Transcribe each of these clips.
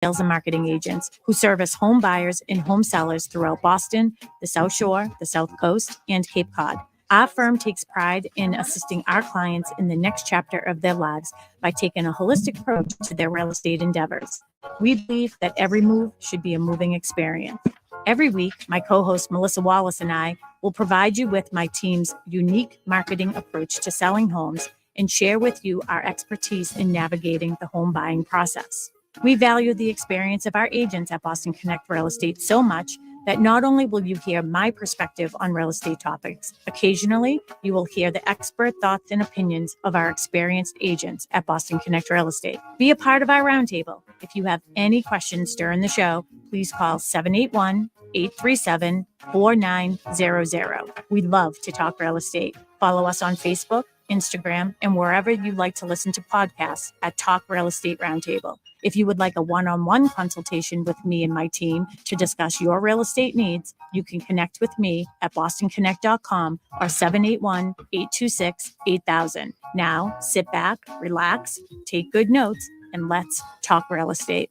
sales and marketing agents who service home buyers and home sellers throughout Boston, the South Shore, the South Coast, and Cape Cod. Our firm takes pride in assisting our clients in the next chapter of their lives by taking a holistic approach to their real estate endeavors. We believe that every move should be a moving experience. Every week, my co-host Melissa Wallace and I will provide you with my team's unique marketing approach to selling homes and share with you our expertise in navigating the home buying process. We value the experience of our agents at Bston Connect Real Estate so much that not only will you hear my perspective on real estate topics, occasionally you will hear the expert thoughts and opinions of our experienced agents at Bston Connect Real Estate. Be a part of our roundtable. If you have any questions during the show, please call 781-837-4900. We love to talk real estate. Follow us on Facebook, Instagram, and wherever you like to listen to podcasts at Talk Real Estate Roundtable. If you would like a one-on-one consultation with me and my team to discuss your real estate needs, you can connect with me at bostonconnect.com or 781-826-8000. Now, sit back, relax, take good notes, and let's talk real estate.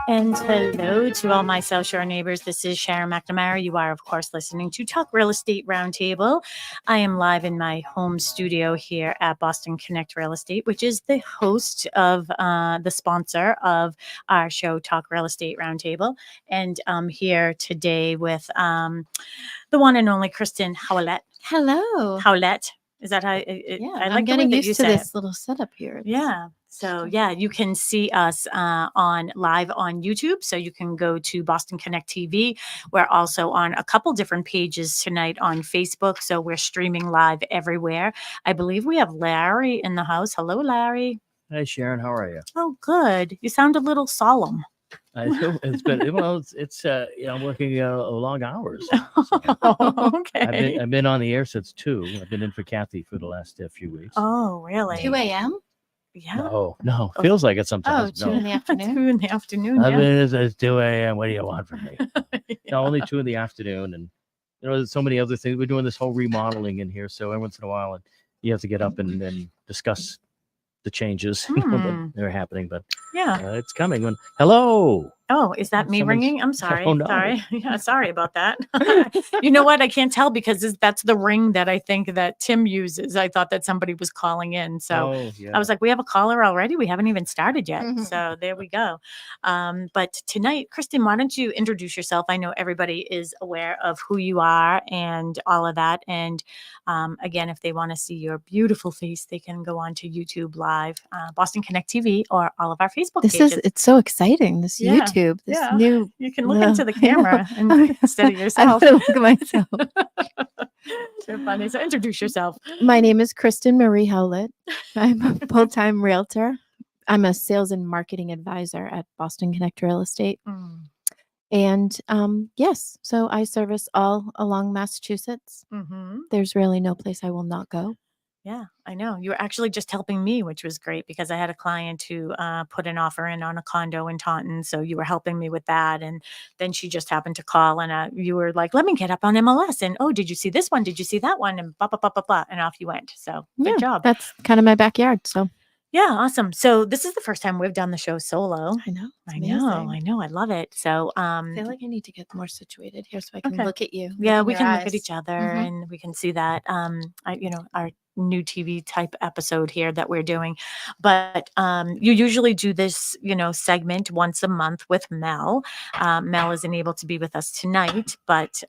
And hello to all my South Shore neighbors. This is Sharon McNamara. You are, of course, listening to Talk Real Estate Roundtable. I am live in my home studio here at Bston Connect Real Estate, which is the host of the sponsor of our show, Talk Real Estate Roundtable. And I'm here today with the one and only Kristen Howlett. Hello. Howlett. Is that how? I like getting used to this little setup here. Yeah. So yeah, you can see us on live on YouTube. So you can go to Bston Connect TV. We're also on a couple different pages tonight on Facebook. So we're streaming live everywhere. I believe we have Larry in the house. Hello, Larry. Hey, Sharon, how are you? Oh, good. You sound a little solemn. It's been it's I'm working long hours. So. Okay. I've been on the air since 2. I've been in for Kathy for the last few weeks. Oh, really? 2 a.m.? Yeah. No, feels like it sometimes. 2 in the afternoon. 2 in the afternoon. I've Yeah. been it's 2 a.m. What do you want from me? Yeah. No, only 2 in the afternoon, and there's so many other things. We're doing this whole remodeling in here, so every once in a while, you have to get up and discuss the changes that are happening. But Yeah. it's coming. Hello. Oh, is that me Someone's- ringing? I'm sorry. Oh, no. Sorry. Yeah, sorry about that. You know what? I can't tell because that's the ring that I think that Tim uses. I thought that somebody was calling in. So yeah. I was like, we have a caller already. We haven't even started yet. Mhm. So there we go. But tonight, Kristen, why don't you introduce yourself? I know everybody is aware of who you are and all of that. And again, if they want to see your beautiful face, they can go on to YouTube Live, Bston Connect TV, or all of our Facebook pages. It's so exciting. This Yeah. YouTube, this Yeah. new. You can look into the camera instead of I yourself. have to look at myself. You're funny. So introduce yourself. My name is Kristen Marie Howlett. I'm a full-time realtor. I'm a sales and marketing advisor at Bston Connect Real Estate. And yes, so I service all along Massachusetts. Mm-hmm. There's really no place I will not go. Yeah, I know. You were actually just helping me, which was great because I had a client who put an offer in on a condo in Taunton. So you were helping me with that. And then she just happened to call and you were like, let me get up on MLS. And, oh, did you see this one? Did you see that one? And blah, blah, blah, blah, blah. And off you went. So good job. That's kind of my backyard. So Yeah, awesome. So this is the first time we've done the show solo. I know. I know. I love it. So I feel like I need to get more situated here so I can Okay. look at you. yeah, look we in can your look at eyes. each other Mhm. and we can see that our new TV type episode here that we're doing. But you usually do this, segment once a month with Mel. Mel isn't able to be with us tonight, but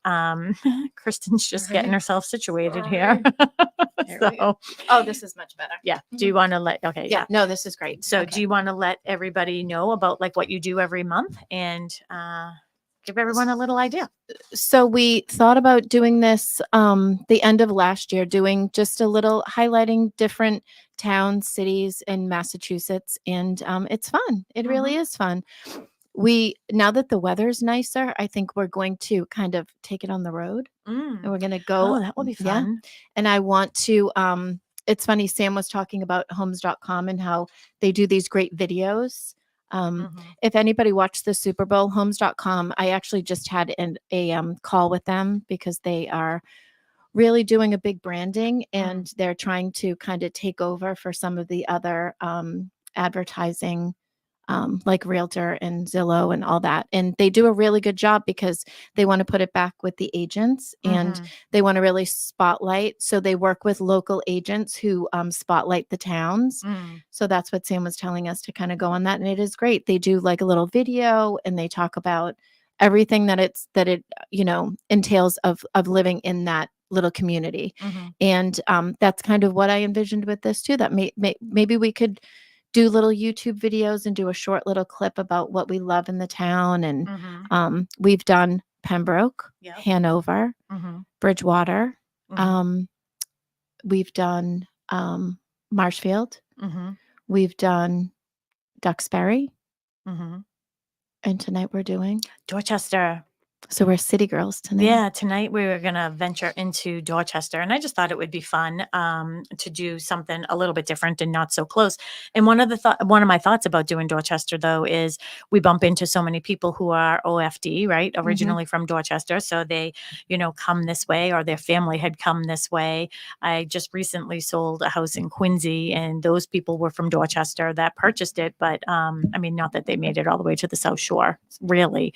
Kristen's just getting Sorry. herself situated here. There we So go. Oh, this is much better. yeah, do you want to okay, Yeah. No, this is great. So Okay. do you want to let everybody know about like what you do every month and give everyone a little idea? So we thought about doing this the end of last year, doing just a little highlighting different towns, cities in Massachusetts. And it's fun. It really is fun. Now that the weather's nicer, I think we're going to kind of take it on the road and we're going to go. Oh, that will be Yeah. fun. And I want to, it's funny, Sam was talking about homes.com and how they do these great videos. If anybody watched the Super Bowl, homes.com, I actually just had a call with them because they are really doing a big branding and they're trying to kind of take over for some of the other advertising like Realtor and Zillow and all that. And they do a really good job because they want to put it back with the agents and Mhm. they want to really spotlight. So they work with local agents who spotlight the towns. Mm. So that's what Sam was telling us to kind of go on that. And it is great. They do like a little video and they talk about everything that it entails of living in that little community. Mhm. And that's kind of what I envisioned with this too, that maybe we could do little YouTube videos and do a short little clip about what we love in the town. And Mhm. we've done Pembroke, Yep. Hanover, Mhm. Bridgewater. Mhm. We've done Marshfield. Mhm. We've done Duxbury. Mhm. And tonight we're doing. Dorchester. So we're city girls tonight. Yeah, tonight we were going to venture into Dorchester, and I just thought it would be fun to do something a little bit different and not so close. And one of my thoughts about doing Dorchester, though, is we bump into so many people who are OFD, right, originally from Dorchester, so they, come this way, or their family had come this way. I just recently sold a house in Quincy, and those people were from Dorchester that purchased it, but I mean, not that they made it all the way to the South Shore, really.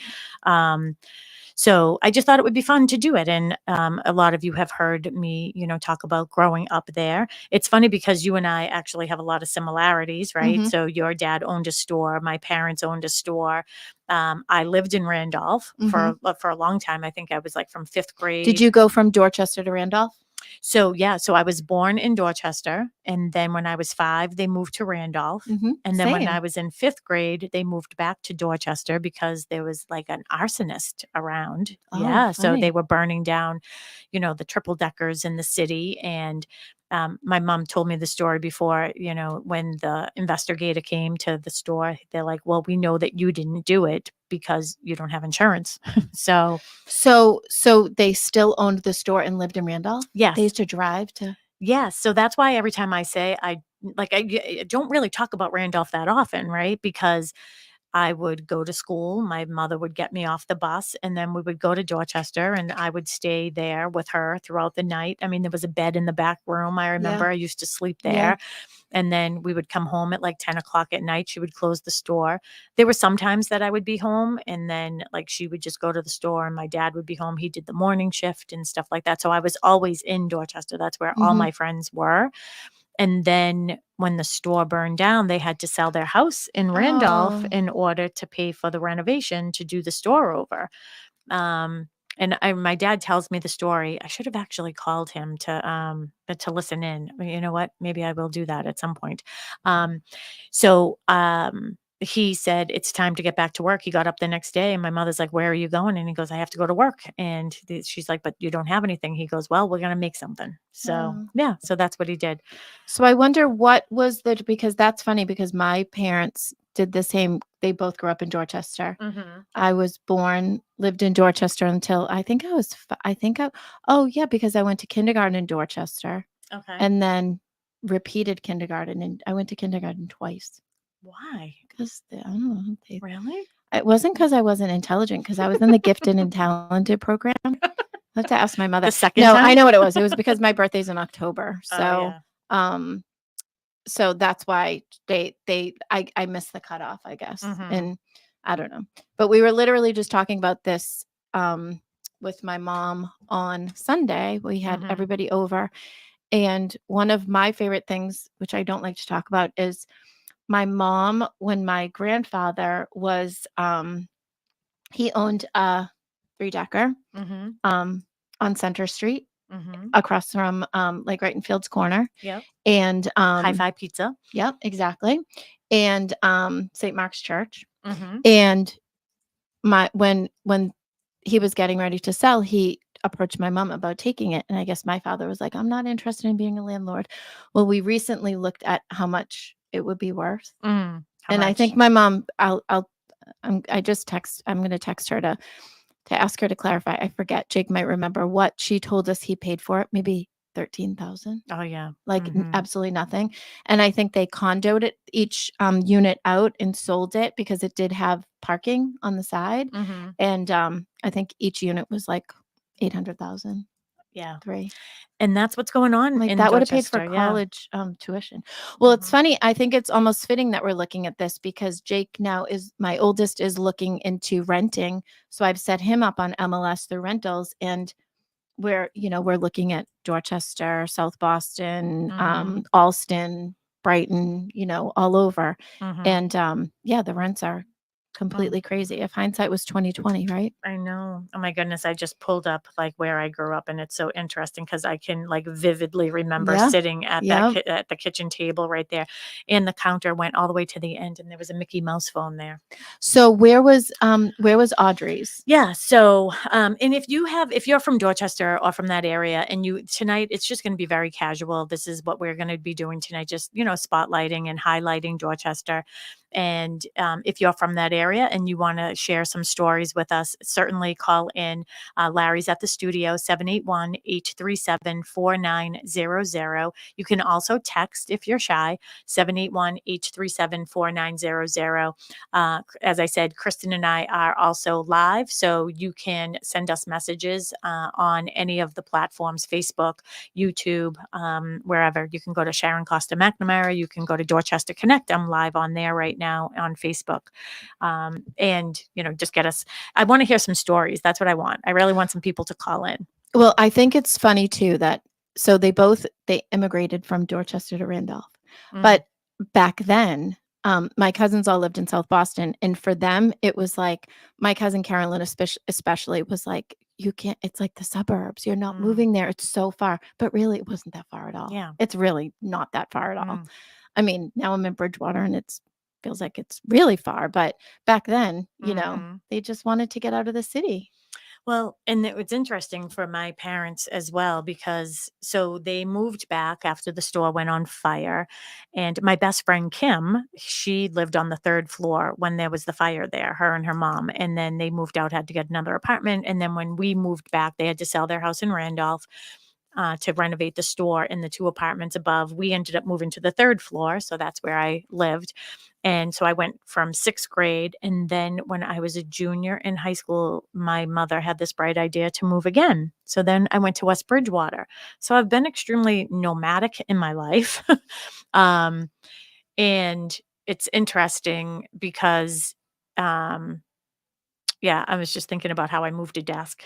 So I just thought it would be fun to do it. And a lot of you have heard me, talk about growing up there. It's funny because you and I actually have a lot of similarities, right? Mhm. So your dad owned a store. My parents owned a store. I lived in Randolph for a long time. I think I was like from fifth grade. Did you go from Dorchester to Randolph? So I was born in Dorchester, and then when I was 5, they moved to Randolph. And then when I Same. was in 5th grade, they moved back to Dorchester because there was like an arsonist around. Oh, Yeah. So they funny. were burning down, the triple deckers in the city. And my mom told me the story before, when the investigator came to the store, they're like, well, we know that you didn't do it because you don't have insurance. So, So they still owned the store and lived in Randolph? yes. They used to drive to. Yes, so that's why every time I say I don't really talk about Randolph that often, right? Because I would go to school, my mother would get me off the bus, and then we would go to Dorchester, and I would stay there with her throughout the night. I mean, there was a bed in the back room. I remember I used to sleep Yeah. there. And then we would come home at like 10 o'clock at night. She would close the store. There were some times that I would be home, and then like she would just go to the store and my dad would be home. He did the morning shift and stuff like that. So I was always in Dorchester. That's where all my friends were. And then when the store burned down, they had to sell their house in Randolph Oh. in order to pay for the renovation to do the store over. And my dad tells me the story. I should have actually called him to listen in. You know what? Maybe I will do that at some point. So he said it's time to get back to work. He got up the next day, and my mother's like, "Where are you going?" And he goes, "I have to go to work." And she's like, "But you don't have anything." He goes, "Well, we're gonna make something." So Oh. yeah, so that's what he did. So I wonder what was because that's funny because my parents did the same. They both grew up in Dorchester. I was lived in Dorchester until I think I was, oh yeah, because I went to kindergarten in Dorchester Okay. and then repeated kindergarten. And I went to kindergarten twice Why? because I don't know. Really? It wasn't because I wasn't intelligent, because I was in the gifted and talented program. I have to ask my mother. The second No, time? I know what it was. It was because my birthday's in October. Oh, So, yeah. so that's why I missed the cutoff, I guess. And I don't know. But we were literally just talking about this with my mom on Sunday. We had everybody over. And one of my favorite things, which I don't like to talk about, is my mom, when my grandfather was he owned a 3-decker on Center Street across from like right in Fields Corner. Yep. And Hi-Fi Pizza. Yep, exactly. And St. Mark's Church. Mm-hmm. And when he was getting ready to sell, he approached my mom about taking it. And I guess my father was like, I'm not interested in being a landlord. Well, we recently looked at how much it would be worth. How and much? I think my mom, I'm going to text her to ask her to clarify. I forget. Jake might remember what she told us he paid for it. Maybe 13,000. Oh yeah. Like absolutely nothing. And I think they condoed it each unit out and sold it because it did have parking on the side. And I think each unit was like 800,000. Yeah. 3. And that's what's going on Like in that would have paid for Dorchester. Yeah. college tuition. Well, it's Mhm. funny. I think it's almost fitting that we're looking at this because Jake now is my oldest is looking into renting. So I've set him up on MLS through rentals, and we're looking at Dorchester, South Boston, Mhm. Alston, Brighton, all over. Mhm. And yeah, the rents are completely crazy. If hindsight was 2020, right? I know. Oh my goodness. I just pulled up like where I grew up, and it's so interesting because I can like vividly remember Yeah. sitting at Yeah. at the kitchen table right there, and the counter went all the way to the end, and there was a Mickey Mouse phone there. So where was Audrey's? Yeah. So, and if you're from Dorchester or from that area, and tonight, it's just going to be very casual. This is what we're going to be doing tonight, just, spotlighting and highlighting Dorchester. And if you're from that area and you want to share some stories with us, certainly call in. Larry's at the studio, 781-837-4900. You can also text if you're shy, 781-837-4900. As I said, Kristen and I are also live, so you can send us messages on any of the platforms, Facebook, YouTube, wherever. You can go to Sharon McNamara. You can go to Dorchester Connect. I'm live on there right now on Facebook. And, just get us. I want to hear some stories. That's what I want. I really want some people to call in. Well, I think it's funny too that so they immigrated from Dorchester to Randolph. Mm. But back then, my cousins all lived in South Boston, and for them, it was like my cousin Carolyn, especially, was like, "You can't. It's like the suburbs. You're not moving there. It's so far." But really, it wasn't that far at all. Yeah. It's really not that far at all. Mm. I mean, now I'm in Bridgewater, and it feels like it's really far. But back then, Mhm. they just wanted to get out of the city. Well, and it was interesting for my parents as well because so they moved back after the store went on fire. And my best friend Kim, she lived on the third floor when there was the fire there, her and her mom. And then they moved out, had to get another apartment. And then when we moved back, they had to sell their house in Randolph. To renovate the store in the 2 apartments above. We ended up moving to the 3rd floor, so that's where I lived. And so I went from 6th grade, and then when I was a junior in high school, my mother had this bright idea to move again. So then I went to West Bridgewater. So I've been extremely nomadic in my life. Um, and it's interesting because, yeah, I was just thinking about how I moved a desk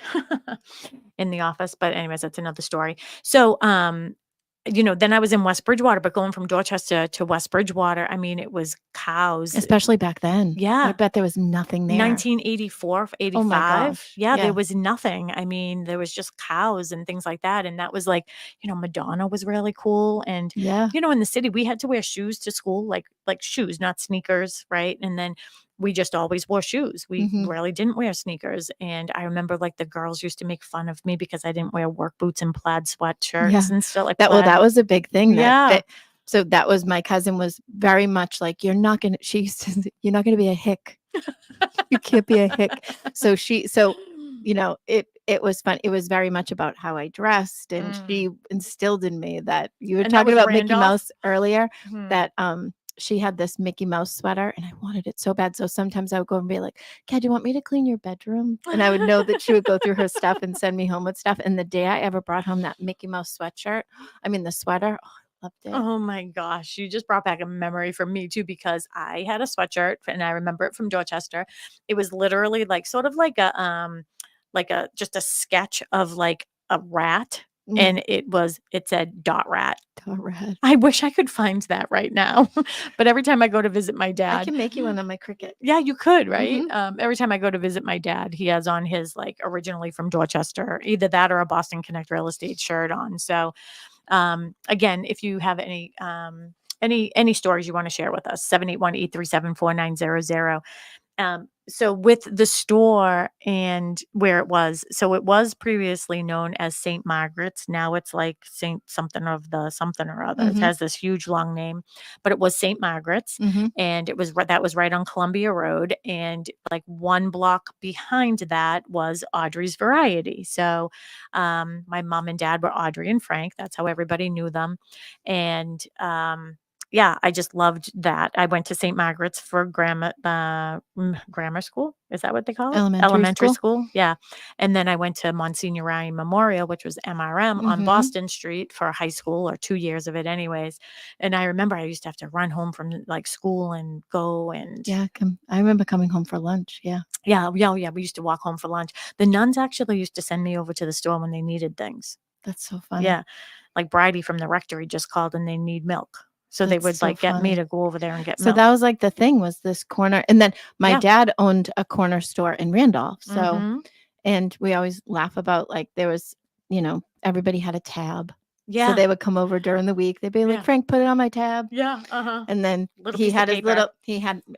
in the office, but anyways, that's another story. So, then I was in West Bridgewater, but going from Dorchester to West Bridgewater, I mean, it was cows. Especially back then. Yeah. I bet there was nothing there. 1984, Oh my 85. gosh. Yeah, there was nothing. I mean, there was just cows and things like that. And that was like, Madonna was really cool. And, Yeah. in the city, we had to wear shoes to school, like shoes, not sneakers, right? And then we just always wore shoes. We Mhm. really didn't wear sneakers. And I remember like the girls used to make fun of me because I didn't wear work boots and plaid sweatshirts Yeah. and stuff like That was a big thing. Yeah. So that was my cousin was very much like, you're not gonna be a hick. You can't be a hick. So it was fun. It was very much about how I dressed, and she instilled in me that you were And that talking was about Mickey Randolph? Mouse earlier, Mhm. that she had this Mickey Mouse sweater, and I wanted it so bad. So sometimes I would go and be like, "Kat, do you want me to clean your bedroom?" And I would know that she would go through her stuff and send me home with stuff. And the day I ever brought home that Mickey Mouse sweatshirt, the sweater, oh, I loved it. Oh my gosh, you just brought back a memory for me too because I had a sweatshirt and I remember it from Dorchester. It was literally like sort of like a just a sketch of like a rat, and it said dot rat. Dot rat. I wish I could find that right now. But every time I go to visit my I dad, can make you one on my Cricut. yeah, you could, right? Every time I go to visit my dad, he has on his like originally from Dorchester, either that or a Bston Connect Real Estate shirt on. So again, if you have any stories you want to share with us, 781-837-4900. So with the store and where it was, so it was previously known as St. Margaret's. Now it's like St. something of the something or other. It has this huge long name, but it was St. Margaret's, and that was right on Columbia Road, and like 1 block behind that was Audrey's Variety. So my mom and dad were Audrey and Frank. That's how everybody knew them, and yeah, I just loved that. I went to St. Margaret's for grammar school. Is that what they call it? Elementary school. school. Yeah. And then I went to Monsignor Ryan Memorial, which was MRM on Mhm. Boston Street for high school, or 2 years of it anyways. And I remember I used to have to run home from like school and go and Yeah, I remember coming home for lunch. Yeah. yeah. We used to walk home for lunch. The nuns actually used to send me over to the store when they needed things. That's so funny. Yeah. Like Bridie from the rectory just called and they need milk. So they That's would so like get me funny. to go over there and get So milk. that was like the thing, was this corner. And then my Yeah. dad owned a corner store in Randolph. So, Mhm. and we always laugh about, like, there was, everybody had a tab. Yeah. So they would come over during the week. They'd be like, Yeah. Frank, put it on my tab. Yeah. Uh-huh. And then Little he piece of had his paper.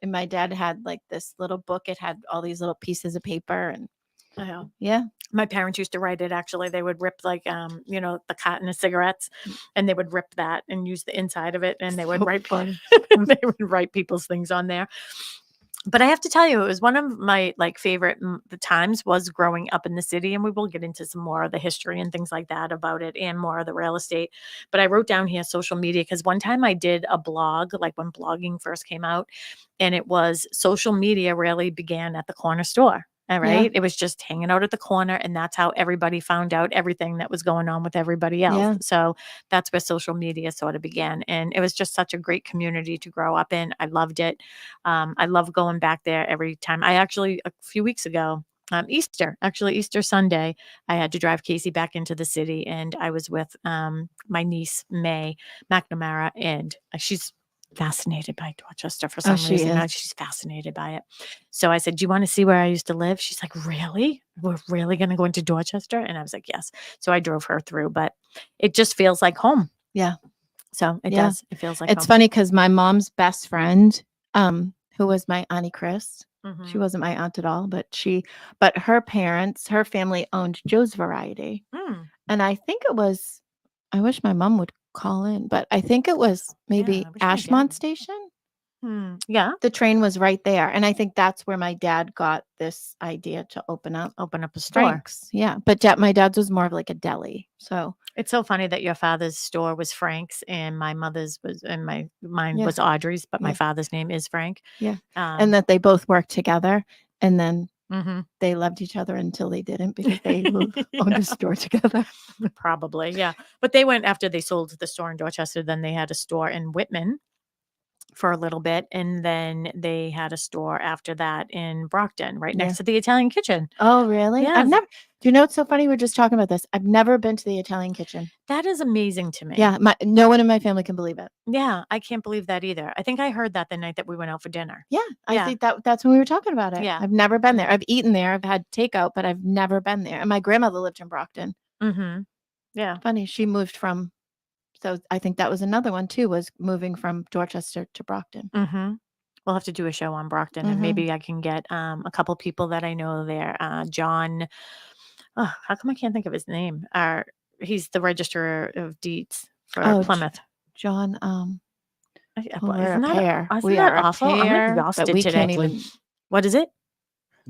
and my dad had like this little book. It had all these little pieces of paper. And Yeah. yeah, My parents used to write it. Actually, they would rip like the carton of cigarettes, and they would rip that and use the inside of it, and they would So write funny. they would write people's things on there. But I have to tell you, it was one of my like favorite the times was growing up in the city, and we will get into some more of the history and things like that about it, and more of the real estate. But I wrote down here social media because one time I did a blog, like when blogging first came out, and it was social media really began at the corner store. All Yeah. right. It was just hanging out at the corner, and that's how everybody found out everything that was going on with everybody else. Yeah. So that's where social media sort of began. And it was just such a great community to grow up in. I loved it. I love going back there every time. I actually, a few weeks ago, Easter Sunday, I had to drive Casey back into the city, and I was with my niece, May McNamara, and she's fascinated by Dorchester for some she reason. is. She's fascinated by it. So I said, "Do you want to see where I used to live?" She's like, "Really? We're really going to go into Dorchester?" And I was like, "Yes." So I drove her through, but it just feels like home. Yeah. So it Yeah. does. It feels like It's home. funny because my mom's best friend, who was my Auntie Chris, she Mhm. wasn't my aunt at all, but her family owned Joe's Variety. Mm. And I think it was, I wish my mom would call in, but I think it was maybe I wish my dad Ashmont would. Station. Yeah. The train was right there. And I think that's where my dad got this idea to open up A store. Frank's. Yeah. But my dad's was more of like a deli. So It's so funny that your father's store was Frank's and my mother's was, and mine Yeah. was Audrey's, but my Yeah. father's name is Frank. Yeah. And that they both worked together, and then mhm. they loved each other until they didn't, because they owned a store together. Probably, yeah. But they went after they sold the store in Dorchester. Then they had a store in Whitman for a little bit, and then they had a store after that in Brockton, right next Yeah. to the Italian Kitchen. Oh, really? Yes. I've never. Do you know what's so funny? We're just talking about this. I've never been to the Italian Kitchen. That is amazing to me. Yeah, no one in my family can believe it. Yeah, I can't believe that either. I think I heard that the night that we went out for dinner. Yeah, I Yeah. think that's when we were talking about it. Yeah. I've never been there. I've eaten there. I've had takeout, but I've never been there. And my grandmother lived in Brockton. Mm-hmm. Yeah. Funny, she moved from. So I think that was another one too, was moving from Dorchester to Brockton. Mm-hmm. We'll have to do a show on Brockton, and maybe I can get a couple people that I know there. John, oh, how come I can't think of his name? He's the registrar of deeds for Plymouth. John. We're Isn't a that, pair. isn't We that are a awful? I'm pair, exhausted but we today. can't even. What is it?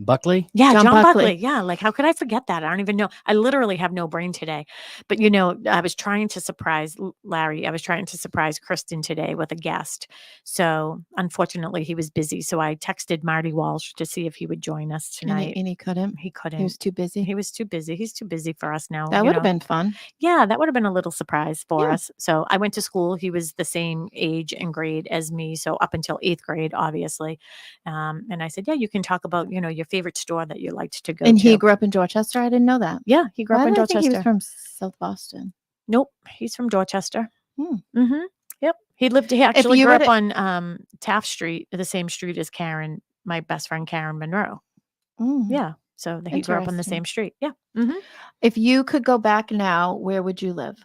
Buckley? Yeah, John John Buckley. Buckley. Yeah, like how could I forget that? I don't even know. I literally have no brain today. But I was trying to surprise Larry. I was trying to surprise Kristen today with a guest. So unfortunately, he was busy. So I texted Marty Walsh to see if he would join us tonight. And he couldn't. He couldn't. He was too busy. He was too busy. He's too busy for us now. That would have been fun. Yeah, that would have been a little surprise for Yeah. us. So I went to school. He was the same age and grade as me. So up until 8th grade, obviously. And I said, yeah, you can talk about, your favorite store that you liked to go And to. he grew up in Dorchester. I didn't know that. Yeah, he grew up in Why did I think Dorchester. he was from South Boston. Nope, he's from Dorchester. Hmm. Mm-hmm. Yep. He actually you grew were up on Taft Street, the same street as Karen, my best friend Karen Monroe. Mm. Yeah. So he grew up on the Interesting. same street. Yeah. Mm-hmm. If you could go back now, where would you live?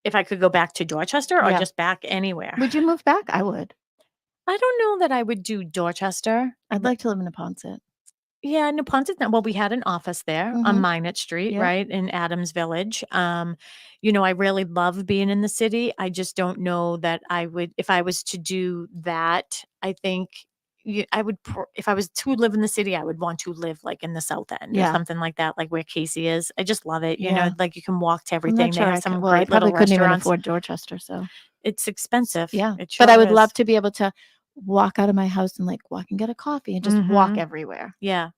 If I could go back to Dorchester or Yeah. just back anywhere. Would you move back? I would. I don't know that I would do Dorchester. I'd like to live in Neponset. Yeah, Neponset's not. Well, we had an office there on Mhm. Minot Street, Yeah. right in Adams Village. I really love being in the city. I just don't know that I would, if I was to do that. I think I would, if I was to live in the city, I would want to live like in the South End or Yeah. something like that, like where Casey is. I just love it. Yeah. Like you can walk to I'm everything. not They sure have I some could. Well, I great probably little couldn't even restaurants. afford Dorchester. So It's expensive. Yeah. It But I sure would love is. to be able to walk out of my house and like walk and get a coffee and just walk Mhm. everywhere. Yeah.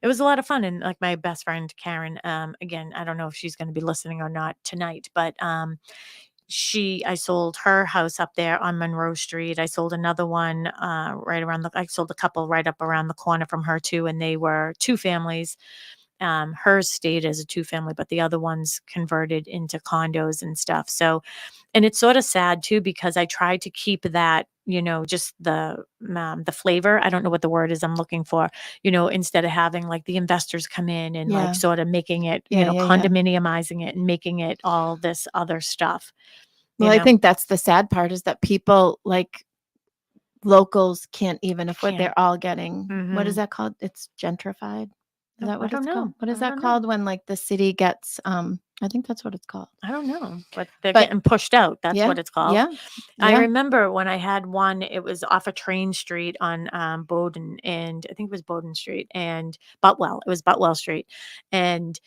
It was a lot of fun. And like my best friend, Karen, again, I don't know if she's going to be listening or not tonight, but I sold her house up there on Monroe Street. I sold another one I sold a couple right up around the corner from her too. And they were two families. Hers stayed as a two family, but the other ones converted into condos and stuff. So, and it's sort of sad too, because I tried to keep that, just the flavor. I don't know what the word is I'm looking for, instead of having like the investors come in and Yeah. like sort of making it, Yeah, yeah, yeah. condominiumizing it and making it all this other stuff. Well, I think that's the sad part is that people like locals can't even afford. Can't. They're all getting, what is Mhm. that called? It's gentrified. Is that I what don't it's called? know. What is I that don't know. called when like the city gets, I think that's what it's called. I don't know, but they're But getting pushed out. That's yeah, what it's called. yeah, I yeah. remember when I had one, it was off a train street on Bowdoin, and I think it was Bowdoin Street and Butwell. It was Butwell Street. And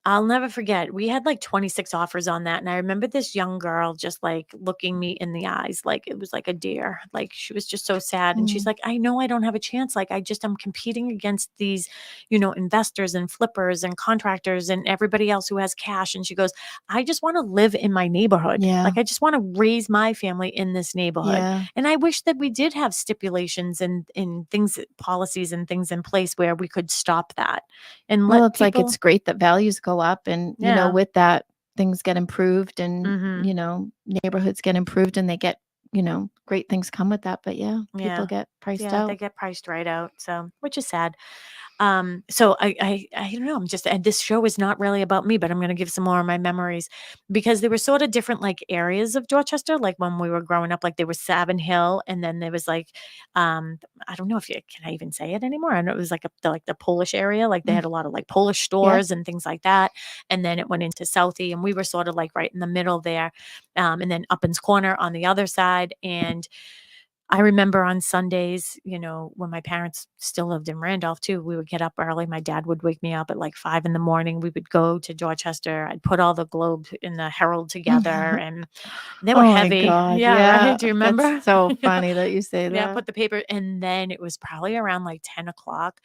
I'll never forget. We had like 26 offers on that. And I remember this young girl just like looking me in the eyes, like it was like a deer. Like she was just so sad. And she's Mm. like, I know I don't have a chance. Like I'm competing against these, investors and flippers and contractors and everybody else who has cash. And she goes, I just want to live in my neighborhood. Yeah. Like I just want to raise my family in this neighborhood. Yeah. And I wish that we did have stipulations and things, policies and things in place where we could stop that and Well, let it's like people. it's great that values go up and, Yeah. with that things get improved and, Mhm. neighborhoods get improved and they get, great things come with that. But yeah, Yeah. people get priced Yeah, out. they get priced right out. So, which is sad. So I don't know. I'm just, and this show is not really about me, but I'm going to give some more of my memories because there were sort of different like areas of Dorchester. Like when we were growing up, like there was Savin Hill, and then there was like, I don't know if can I even say it anymore? I know it was like the Polish area. Like they Mm. had a lot of like Polish stores and things like that. And then it went into Southie, and we were sort of like right in the middle there. And then Uppin's Corner on the other side. And I remember on Sundays, when my parents still lived in Randolph too, we would get up early. My dad would wake me up at like 5 a.m. We would go to Dorchester. I'd put all the Globe and the Herald together, and they were Oh my heavy. God. Yeah, Yeah. right. Do you remember? That's so Yeah. funny that you say Yeah, that. put the paper, and then it was probably around like 10 o'clock.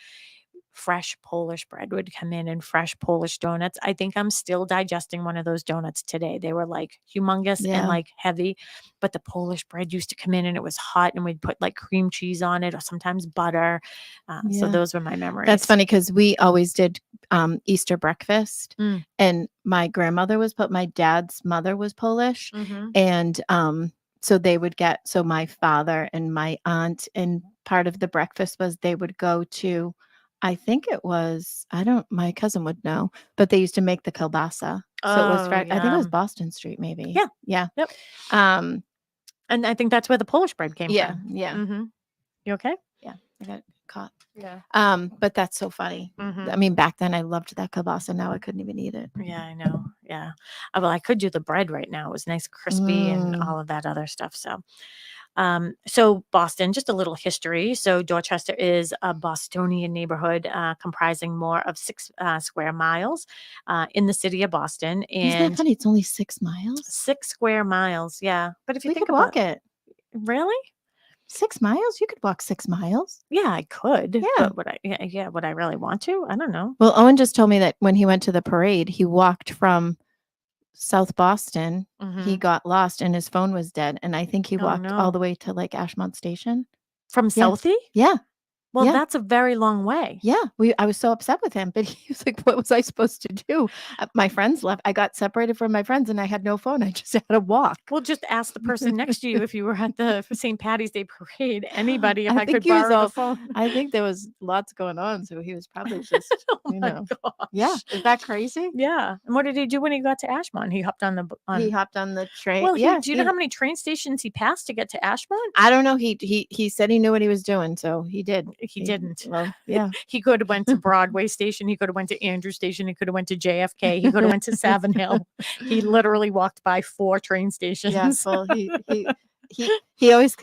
Fresh Polish bread would come in and fresh Polish donuts. I think I'm still digesting one of those donuts today. They were like humongous and Yeah. like heavy, but the Polish bread used to come in and it was hot, and we'd put like cream cheese on it or sometimes butter. So Yeah. those were my memories. That's funny because we always did Easter breakfast, Mm. and my grandmother my dad's mother was Polish, Mhm. and so they would so my father and my aunt, and part of the breakfast was they would go to, I think it was, my cousin would know, but they used to make the kielbasa. So it was Oh, I think it was yum. Boston Street, maybe. Yeah. Yeah. Yep. Um, And I think that's where the Polish bread came yeah. from. Yeah. Mm-hmm. You okay? Yeah. I got caught. Yeah. But that's so funny. Mhm. I mean, back then I loved that kielbasa. Now I couldn't even eat it. Yeah, I know. Yeah. Well, I could do the bread right now. It was nice, crispy, and Mm. all of that other stuff. So Boston, just a little history. So Dorchester is a Bostonian neighborhood comprising more of 6 square miles in the city of Boston, Isn't that and funny? It's only 6 miles. 6 square miles. Yeah, but if you We think could about walk it. really, 6 miles? You could walk 6 miles. yeah, I could. Yeah. But would I really want to? I don't know. Well, Owen just told me that when he went to the parade, he walked from South Boston. He Mhm. got lost and his phone was dead. And I think he Oh, walked all no. the way to like Ashmont Station. From Yeah. Southie? Yeah. Well, Yeah. that's a very long way. Yeah. I was so upset with him, but he was like, what was I supposed to do? My friends left. I got separated from my friends and I had no phone. I just had to walk. Well, just ask the person next to you if you were at the St. Patty's Day parade. Anybody, if I think could he was borrow all- the phone. I think there was lots going on. So he was probably just, Oh my gosh. Yeah. Is that crazy? Yeah. And what did he do when he got to Ashmont? He hopped on the He hopped on the train. Well, yeah. do you know how many train stations he passed to get to Ashmont? I don't know. He said he knew what he was doing, so he did. He didn't. Well, yeah. He could have went to Broadway Station. He could have went to Andrew Station. He could have went to JFK. He could have went to Savin Hill. He literally walked by 4 train stations. Yeah. Well, he always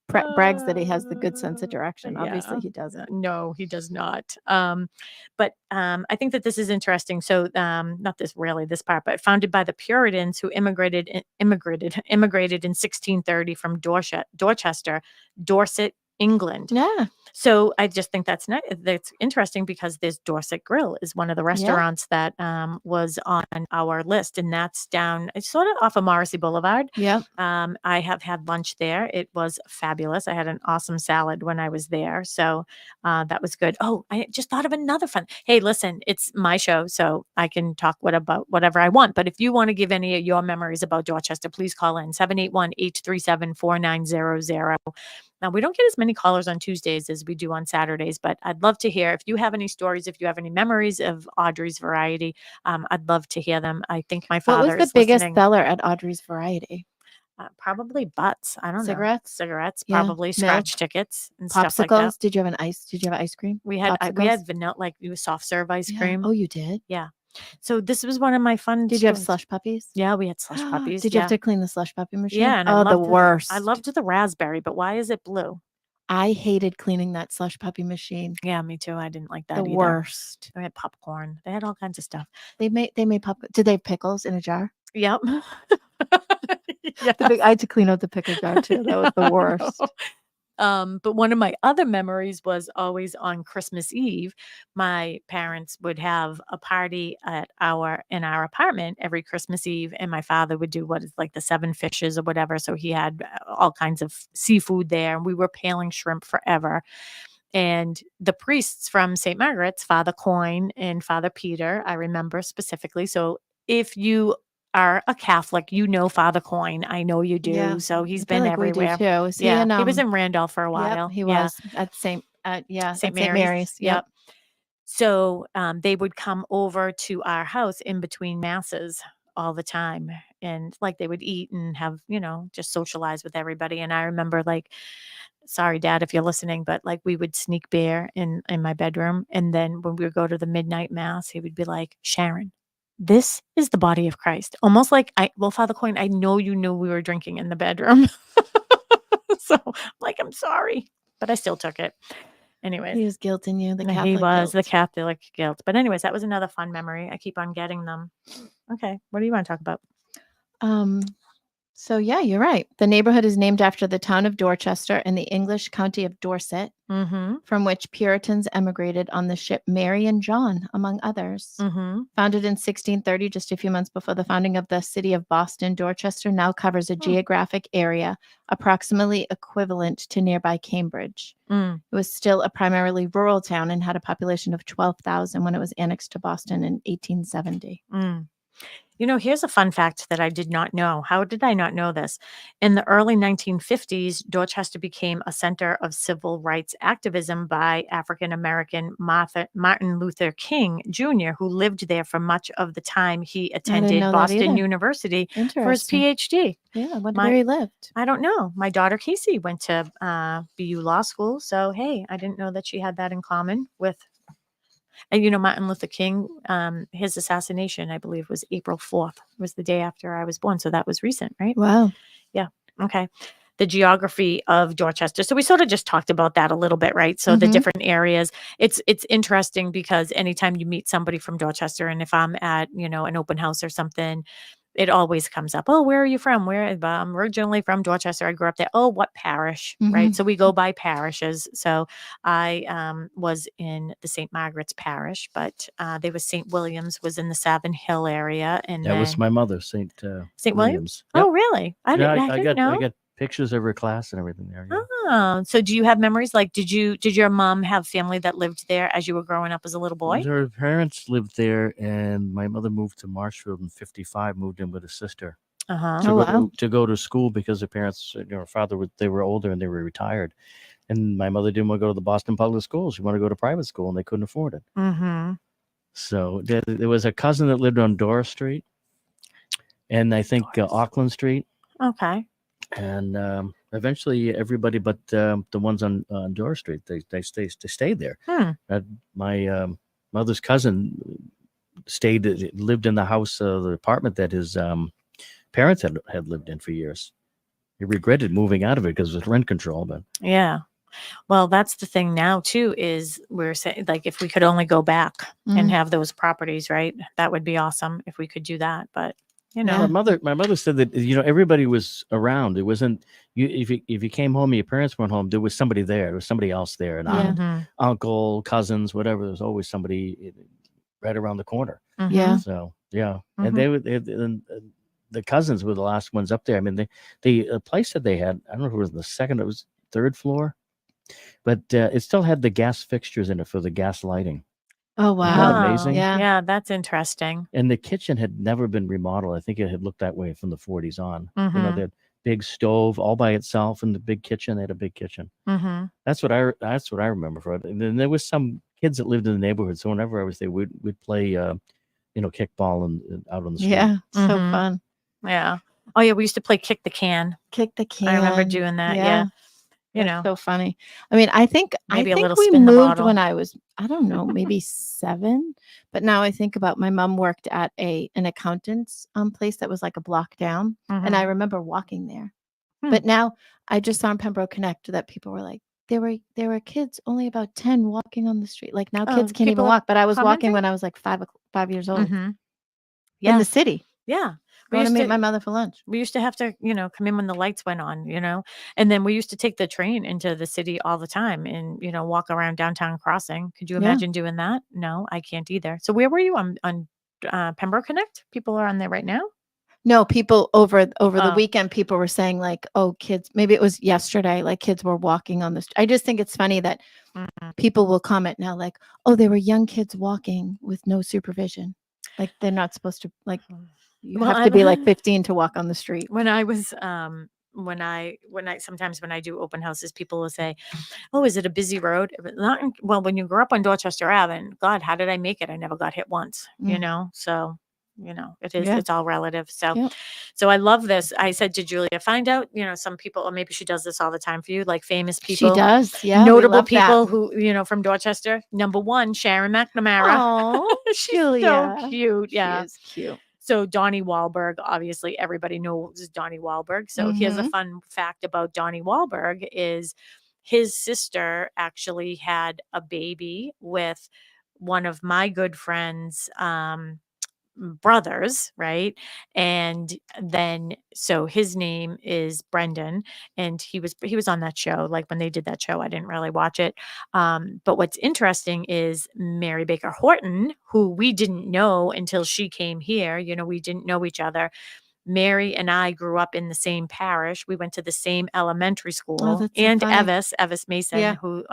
brags that he has the good sense of direction. Obviously, Yeah. he doesn't. No, he does not. But I think that this is interesting. So, not this part, but founded by the Puritans who immigrated in 1630 from Dorchester, Dorset, England. Yeah. So I just think that's that's interesting because there's Dorset Grill is one of the restaurants that was on our list, and that's down. It's sort of off of Morrissey Boulevard. Yeah. I have had lunch there. It was fabulous. I had an awesome salad when I was there, so that was good. Oh, I just thought of another fun. Hey, listen, it's my show, so I can talk about whatever I want. But if you want to give any of your memories about Dorchester, please call in 781-837-4900. Now, we don't get as many callers on Tuesdays as we do on Saturdays, but I'd love to hear if you have any stories, if you have any memories of Audrey's Variety. I'd love to hear them. I think my What father was the is biggest listening. seller at Audrey's Variety? Probably butts. I don't know. Cigarettes? Cigarettes, Yeah. probably Milk? scratch tickets and stuff like that. Popsicles? Did you have ice cream? We had Popsicles? vanilla, like it was soft serve ice Yeah. cream. Oh, you did? Yeah. So this was one of my fun. Did you have stories. slush puppies? Yeah, we had slush puppies. Did you have to clean the slush puppy machine? Yeah, and oh, the worst. I loved the raspberry, but why is it blue? I hated cleaning that slush puppy machine. Yeah, me too. I didn't like that The either. worst. They had popcorn. They had all kinds of stuff. They made popcorn. Did they have pickles in a jar? Yep. Yeah. I had to clean out the pickle jar too. That was the worst. But one of my other memories was always on Christmas Eve. My parents would have a party in our apartment every Christmas Eve, and my father would do what is like the 7 fishes or whatever. So he had all kinds of seafood there, and we were paling shrimp forever. And the priests from St. Margaret's, Father Coyne and Father Peter, I remember specifically. So if you are a Catholic, you know Father Coyne. I know you do. Yeah. So he's I feel been like we do everywhere. too. Is he Yeah, in, he was in Randolph for a while. Yep, he Yeah. was at St. St. Mary's. Yep. So they would come over to our house in between masses all the time, and like they would eat and have, just socialize with everybody. And I remember, like, sorry, Dad, if you're listening, but like we would sneak beer in my bedroom, and then when we would go to the midnight mass, he would be like, Sharon, this is the body of Christ. Almost like Father Coyne, I know you knew we were drinking in the bedroom. So like, I'm sorry, but I still took it. Anyways. He was guilting you, the Catholic He was the guilt. Catholic guilt. But anyways, that was another fun memory. I keep on getting them. Okay. What do you want to talk about? So yeah, you're right. The neighborhood is named after the town of Dorchester in the English county of Dorset, from which Puritans emigrated on the ship Mary and John, among others. Founded in 1630, just a few months before the founding of the city of Boston, Dorchester now covers a geographic area approximately equivalent to nearby Cambridge. It was still a primarily rural town and had a population of 12,000 when it was annexed to Boston in 1870. Here's a fun fact that I did not know. How did I not know this? In the early 1950s, Dorchester became a center of civil rights activism by African-American Martin Luther King Jr., who lived there for much of the time he attended Boston University for his PhD. Yeah, where he lived. I don't know. My daughter Casey went to BU Law School. So, hey, I didn't know that she had that in common with... And, Martin Luther King, his assassination, I believe, was April 4th. It was the day after I was born. So that was recent, right? Wow. Yeah. Okay. The geography of Dorchester. So we sort of just talked about that a little bit, right? So the different areas. It's interesting because anytime you meet somebody from Dorchester, and if I'm at, an open house or something, it always comes up. Oh, where are you from? I'm originally from Dorchester. I grew up there. Oh, what parish? Right. So we go by parishes. So I was in the St. Margaret's parish, but there was St. William's was in the Savin Hill area. And that was my mother, St. Williams. Yep. Oh, really? I didn't know. I got pictures of her class and everything there. Yeah. Oh, so do you have memories? Like, did your mom have family that lived there as you were growing up as a little boy? Her parents lived there, and my mother moved to Marshfield in 55, moved in with a sister to go to school because her parents, her father, they were older and they were retired. And my mother didn't want to go to the Boston public schools. She wanted to go to private school, and they couldn't afford it. So there was a cousin that lived on Dora Street, and I think Auckland Street. Okay. And eventually, everybody but the ones on Dora Street, they stayed there. My mother's cousin lived in the house, the apartment that his parents had lived in for years, He regretted moving out of it because of rent control, but Yeah. Well, that's the thing now too, is we're saying, like, if we could only go back and Mhm. have those properties, right? That would be awesome if we could do that. But you know, Yeah. my mother said that everybody was around. It wasn't you if you came home and your parents weren't home, there was somebody there. There was somebody else there, an Yeah. Mhm. uncle, cousins, whatever. There's always somebody right around the corner. Mhm. Yeah. So yeah, and Mhm. they would the cousins were the last ones up there. I mean, the place that they had, I don't know if it was the second, it was third floor, but it still had the gas fixtures in it for the gas lighting. Oh, Isn't that wow. amazing? Yeah. Yeah, that's interesting. And the kitchen had never been remodeled. I think it had looked that way from the 40s on. Mhm. They had big stove all by itself in the big kitchen. They had a big kitchen. Mhm. That's what I remember for it. And then there was some kids that lived in the neighborhood. So whenever I was there, we'd play kickball and out on the street. Yeah. So Mhm. fun. Yeah. Oh yeah, we used to play kick the can. Kick the can. I remember doing that. Yeah. You That's know, so funny. I mean, I think maybe a little we spin the moved bottle. when I was, I don't know, maybe 7. But now I think about, my mom worked at an accountant's place that was like a block down, and I Mhm. remember walking there. Hmm. But now I just saw on Pembroke Connect that people were like, there were kids only about 10 walking on the street. Like now Oh, kids can't people even are walk. But I was walking commenting? when I was like 5 years old Mhm. in Yeah. the city. Yeah. We Going to used meet to my mother for lunch. we used to have to, come in when the lights went on, and then we used to take the train into the city all the time and, walk around downtown Crossing. Could you Yeah. imagine doing that? No, I can't either. So where were you on Pembroke Connect? People are on there right now? No, people over the Oh. weekend, people were saying like, oh, kids, maybe it was yesterday, like kids were walking on the I just think it's funny that Mhm. people will comment now like, oh, they were young kids walking with no supervision. Like they're not supposed to, like, you Well, have to be like 15 to walk on the street. when I was when I sometimes when I do open houses, people will say, "Oh, is it a busy road?" But well, when you grew up on Dorchester Ave, and God, how did I make it? I never got hit once, Mm. So, it is, Yeah. it's all relative. So, Yep. so I love this. I said to Julia, find out, some people, or maybe she does this all the time for you, like famous She people, does. Yeah. notable love that. people who, from Dorchester. Number one, Sharon McNamara. Oh, She's Julia. so cute. Yeah. She is cute. So Donnie Wahlberg, obviously everybody knows Donnie Wahlberg. So here's a Mhm. fun fact about Donnie Wahlberg is his sister actually had a baby with one of my good friends' brothers, right? And then so his name is Brendan, and he was on that show. Like when they did that show, I didn't really watch it. But what's interesting is Mary Baker Horton, who we didn't know until she came here. We didn't know each other. Mary and I grew up in the same parish. We went to the same elementary school, Oh, that's so and funny. Evis Mason, Yeah. who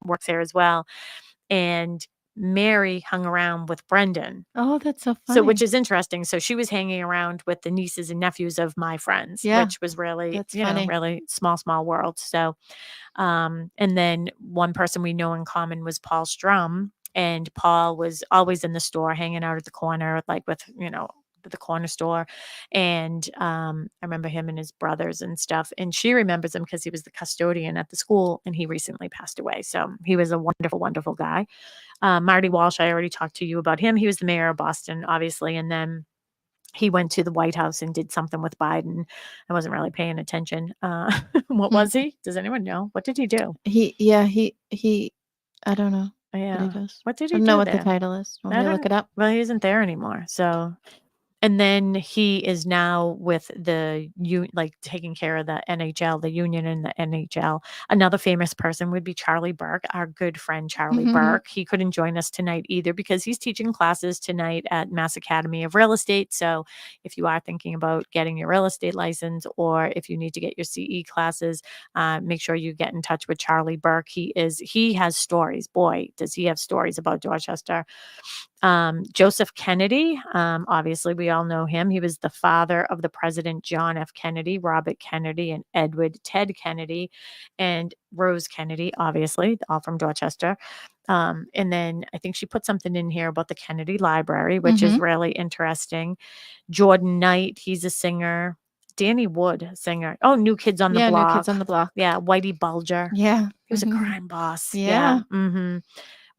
works there as well. And Mary hung around with Brendan. Oh, that's so funny. So, which is interesting. So she was hanging around with the nieces and nephews of my friends, Yeah, which was really, that's funny. really small world. So, and then one person we know in common was Paul Strum, and Paul was always in the store, hanging out at the corner, like with, the corner store. And I remember him and his brothers and stuff. And she remembers him because he was the custodian at the school, and he recently passed away. So he was a wonderful, wonderful guy. Marty Walsh, I already talked to you about him. He was the mayor of Boston, obviously. And then he went to the White House and did something with Biden. I wasn't really paying attention. What was he? Does anyone know? What did he do? He I don't know what he Yeah. does. What did I he don't do know what there? the title is. Want I me to look don't- it up? Well, he isn't there anymore. So, and then he is now with the like taking care of the NHL, the union and the NHL. Another famous person would be Charlie Burke, our good friend Charlie Mhm. Burke. He couldn't join us tonight either because he's teaching classes tonight at Mass Academy of Real Estate. So if you are thinking about getting your real estate license, or if you need to get your CE classes, make sure you get in touch with Charlie Burke. He has stories. Boy, does he have stories about Dorchester. Joseph Kennedy, obviously we all know him. He was the father of the President John F. Kennedy, Robert Kennedy, and Edward Ted Kennedy, and Rose Kennedy, obviously, all from Dorchester. And then I think she put something in here about the Kennedy Library, which is really interesting. Jordan Knight, he's a singer. Danny Wood, singer. Oh, New Kids on the Block. New Kids on the Block. Yeah, Whitey Bulger. Yeah. He was a Mhm. crime boss. Yeah. Mm-hmm.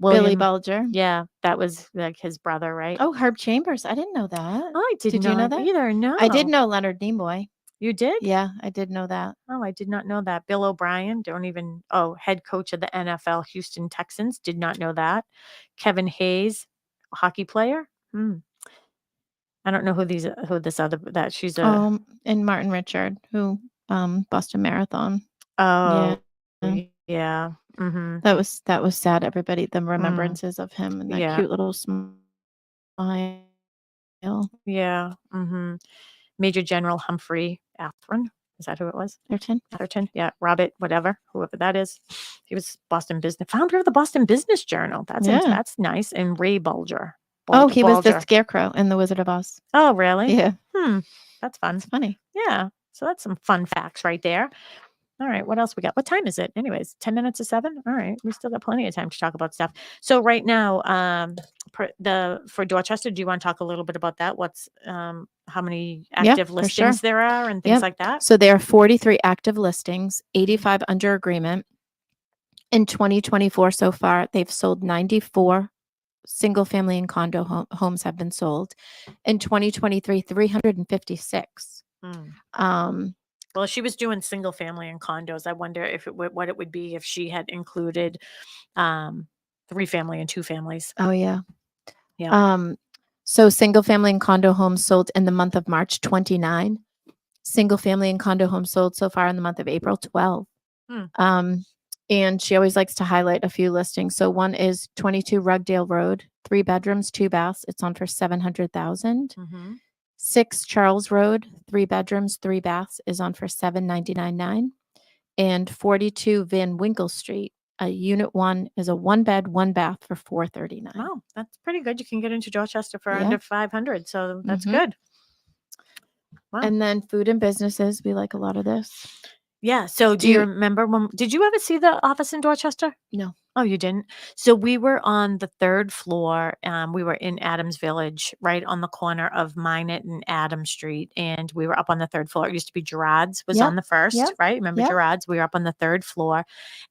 Billy Bulger. Yeah, that was like his brother, right? Oh, Herb Chambers. I didn't know that. I did Did you know not that? either. No, I did know Leonard Nimoy. You did? Yeah, I did know that. Oh, I did not know that. Bill O'Brien, head coach of the NFL Houston Texans, did not know that. Kevin Hayes, hockey player. I don't know who she's a. And Martin Richard, who Boston Marathon. Oh, Yeah. yeah. Mm-hmm. That was sad. Everybody, the remembrances of him and that Yeah. cute little smile. Yeah. Mm-hmm. Major General Humphrey Atherton. Is that who it was? Atherton. Yeah. Robert, whoever that is. He was founder of the Boston Business Journal. That's nice. And Ray Bulger. He was the Scarecrow in The Wizard of Oz. Oh, really? Yeah. That's fun. It's funny. Yeah. So that's some fun facts right there. All right. What else we got? What time is it? Anyways, 10 minutes to 7. All right. We still got plenty of time to talk about stuff. So right now, for Dorchester, do you want to talk a little bit about that? What's how many active listings there are and things like that? So there are 43 active listings, 85 under agreement. In 2024 so far, they've sold 94 single family and condo homes have been sold. In 2023, 356. Well, she was doing single family and condos. I wonder what it would be if she had included 3 family and 2 families. Oh, yeah. Yeah. So single family and condo homes sold in the month of March, 29. Single family and condo homes sold so far in the month of April, 12. And she always likes to highlight a few listings. So one is 22 Rugdale Road, 3 bedrooms, 2 baths. It's on for $700,000. 6 Charles Road, 3 bedrooms, 3 baths is on for $799,900. And 42 Van Winkle Street, unit 1 is a 1 bed, 1 bath for $439,000. Wow, that's pretty good. You can get into Dorchester for under $500, so that's good. Wow. And then food and businesses, we like a lot of this. Yeah. So do you remember did you ever see the office in Dorchester? No. Oh, you didn't? So we were on the 3rd floor. We were in Adams Village, right on the corner of Minot and Adams Street. And we were up on the 3rd floor. It used to be Gerard's was on the 1st, right? Remember Gerard's? We were up on the 3rd floor.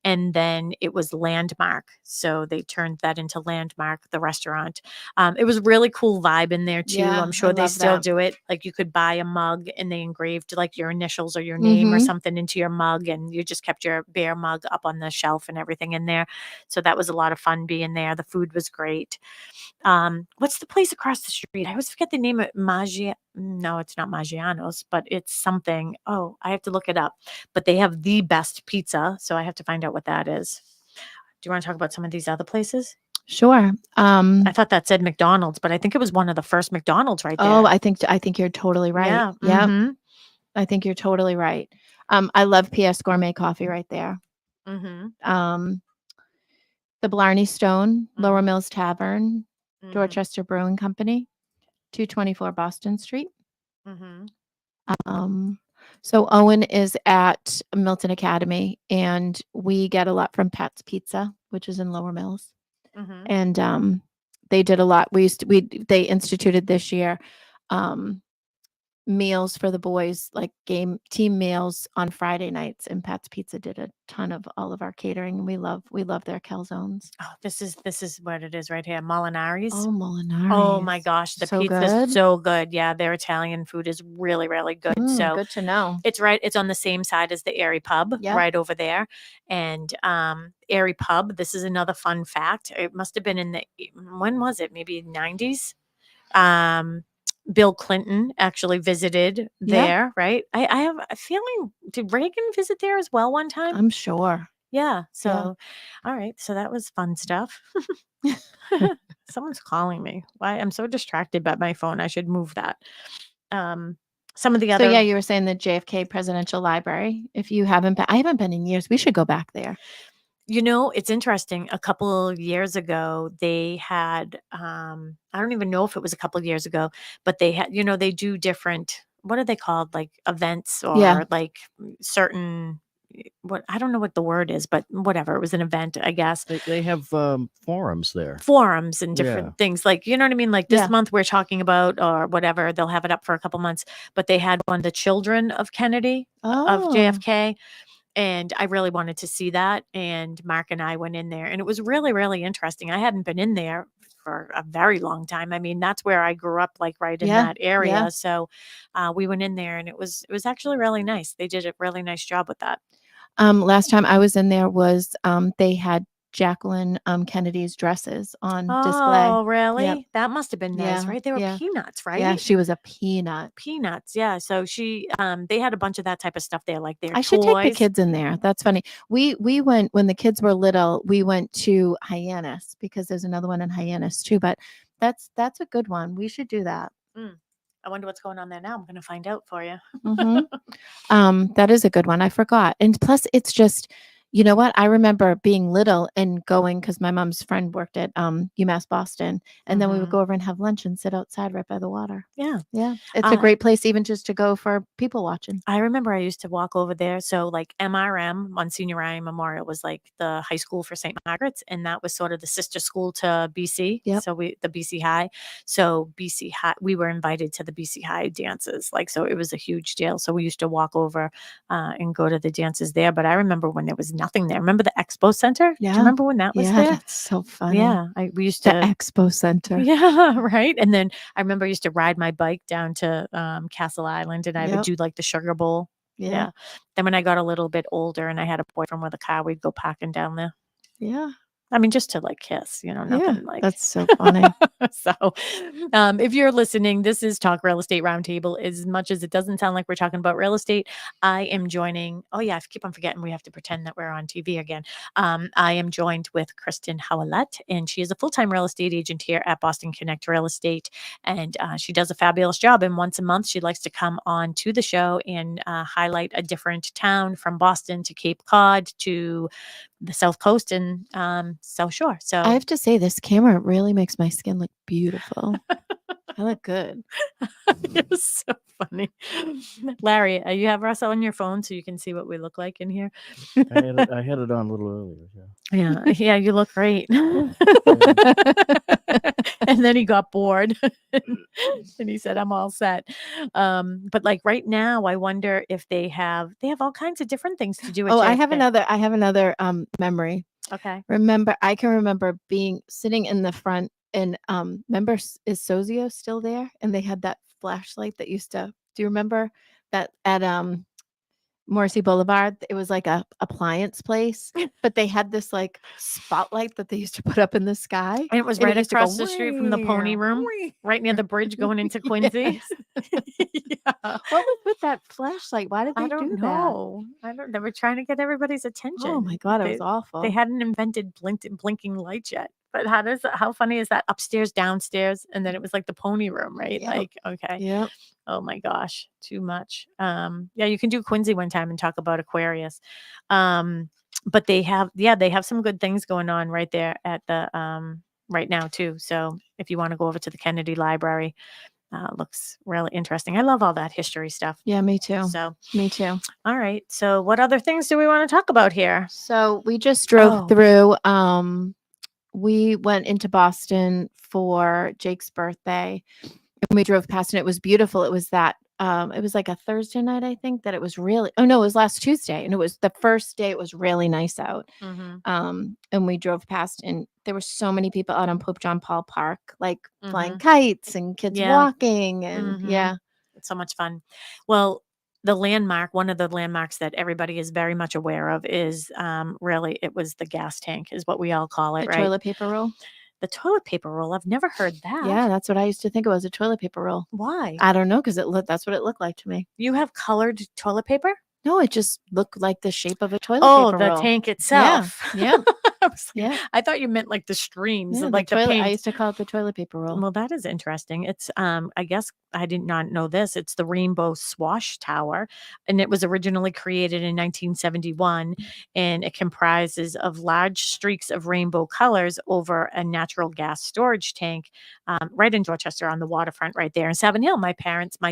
And then it was Landmark. So they turned that into Landmark, the restaurant. It was really cool vibe in there too. Yeah, I'm sure they still do it. Like you could buy a mug and they engraved like your initials or your name or something into your mug. And you just kept your bear mug up on the shelf and everything in there. So that was a lot of fun being there. The food was great. What's the place across the street? I always forget the name of No, it's not Maggiano's, but it's something. Oh, I have to look it up. But they have the best pizza. So I have to find out what that is. Do you want to talk about some of these other places? Sure. I thought that said McDonald's, but I think it was one of the first McDonald's right there. Oh, I think you're totally right. Yeah. I think you're totally right. I love PS Gourmet Coffee right there. The Blarney Stone, Lower Mills Tavern, Dorchester Brewing Company, 224 Boston Street. So Owen is at Milton Academy, and we get a lot from Pat's Pizza, which is in Lower Mills. And they did a lot. They instituted this year meals for the boys, like team meals on Friday nights, and Pat's Pizza did a ton of all of our catering, and we love their calzones. Oh, this is what it is right here. Molinari's. Oh, Molinari's. Oh my gosh, the pizza is so good. Yeah, their Italian food is really, really good. So good to know. It's on the same side as the Airy Pub, right over there. And Airy Pub, this is another fun fact. It must have been when was it? Maybe 90s. Bill Clinton actually visited there, right? I have a feeling, did Reagan visit there as well one time? I'm sure. Yeah. So, all right. So that was fun stuff. Someone's calling me. Why? I'm so distracted by my phone. I should move that. Some of the other. So you were saying the JFK Presidential Library. If you haven't been, I haven't been in years. We should go back there. You know, it's interesting. A couple of years ago, they had, I don't even know if it was a couple of years ago, but they had, they do different, what are they called? Like events or like certain, I don't know what the word is, but whatever. It was an event, I guess. They have forums there. Forums and different things. Like, you know what I mean? Like this month we're talking about or whatever. They'll have it up for a couple months, but they had one, the children of Kennedy, of JFK. And I really wanted to see that. And Mark and I went in there, and it was really, really interesting. I hadn't been in there for a very long time. I mean, that's where I grew up, like right in Yeah, that area. yeah. So we went in there, and it was actually really nice. They did a really nice job with that. Last time I was in there was they had Jacqueline Kennedy's dresses on display. Oh, really? Yep. That must have been nice, Yeah, right? They were yeah. peanuts, right? Yeah, she was a peanut. Peanuts, yeah. So she, they had a bunch of that type of stuff there, like their I should take the toys. kids in there. That's funny. We went when the kids were little. We went to Hyannis because there's another one in Hyannis too. But that's a good one. We should do that. I wonder what's going on there now. I'm going to find out for you. That is a good one. I forgot. And plus, it's just, you know what? I remember being little and going because my mom's friend worked at UMass Boston, and then we would go over and have lunch and sit outside right by the water. Yeah, yeah. It's a great place even just to go for people watching. I remember I used to walk over there. So like MRM, Monsignor Ryan Memorial, was like the high school for St. Margaret's, and that was sort of the sister school to BC. Yep. So the BC High. So BC High, we were invited to the BC High dances. Like, so it was a huge deal. So we used to walk over and go to the dances there. But I remember when there was nothing there. Remember the Expo Center? Yeah. Do you remember when that was there? That's so funny. Yeah. We used The to Expo Center. Yeah, right. And then I remember I used to ride my bike down to Castle Island, and I would do like the Sugar Bowl. Yeah. Then when I got a little bit older and I had a boyfriend with a car, we'd go parking down there. Yeah. I mean, just to like kiss, nothing like. That's so funny. So, if you're listening, this is Talk Real Estate Roundtable. As much as it doesn't sound like we're talking about real estate, I am joining. Oh yeah, I keep on forgetting we have to pretend that we're on TV again. I am joined with Kristen Howlett, and she is a full-time real estate agent here at Bston Connect Real Estate, and she does a fabulous job. And once a month, she likes to come on to the show and highlight a different town from Boston to Cape Cod to the South Coast and South Shore. So I have to say, this camera really makes my skin look beautiful. I look good. It was so funny. Larry, you have us on your phone so you can see what we look like in here? I had it on a little earlier. Yeah, you look great. And then he got bored and he said, I'm all set. But like right now, I wonder if they have all kinds of different things to do. I have another memory. Okay. I can remember being sitting in the front, and remember, is Sozio still there? And they had that flashlight that used to, do you remember that at Morrissey Boulevard? It was like a appliance place, but they had this like spotlight that they used to put up in the sky. And it was right across the street from the pony room, right near the bridge going into Quincy. Yeah. What was with that flashlight? Why did they I don't do know. They were trying to get everybody's attention. Oh my God, it was awful. They hadn't invented blinking lights yet. But how funny is that? Upstairs, downstairs, and then it was like the pony room, right? Yep. Like, okay. Yeah. Oh my gosh, too much. Yeah, you can do Quincy one time and talk about Aquarius. But they have some good things going on right there at the right now too. So if you want to go over to the Kennedy Library, looks really interesting. I love all that history stuff. Yeah, me too. So me too. All right. So what other things do we want to talk about here? So we just drove through. We went into Boston for Jake's birthday, and we drove past, and it was beautiful. It was it was like a Thursday night, I think, that it was really, it was last Tuesday, and it was the first day it was really nice out. And we drove past, and there were so many people out on Pope John Paul Park, like flying kites and kids walking, and it's so much fun. Well, one of the landmarks that everybody is very much aware of is really, it was the gas tank is what we all call it, the right? Toilet paper roll. The toilet paper roll. I've never heard that. Yeah, that's what I used to think it was, a toilet paper roll. Why? I don't know, because that's what it looked like to me. You have colored toilet paper? No, it just looked like the shape of a toilet paper roll. Oh, the tank itself. Yeah. I thought you meant like the streams, Yeah, like the toilet. paint. I used to call it the toilet paper roll. Well, that is interesting. It's I guess I did not know this. It's the Rainbow Swash Tower, and it was originally created in 1971, and it comprises of large streaks of rainbow colors over a natural gas storage tank right in Dorchester on the waterfront right there in Savin Hill. My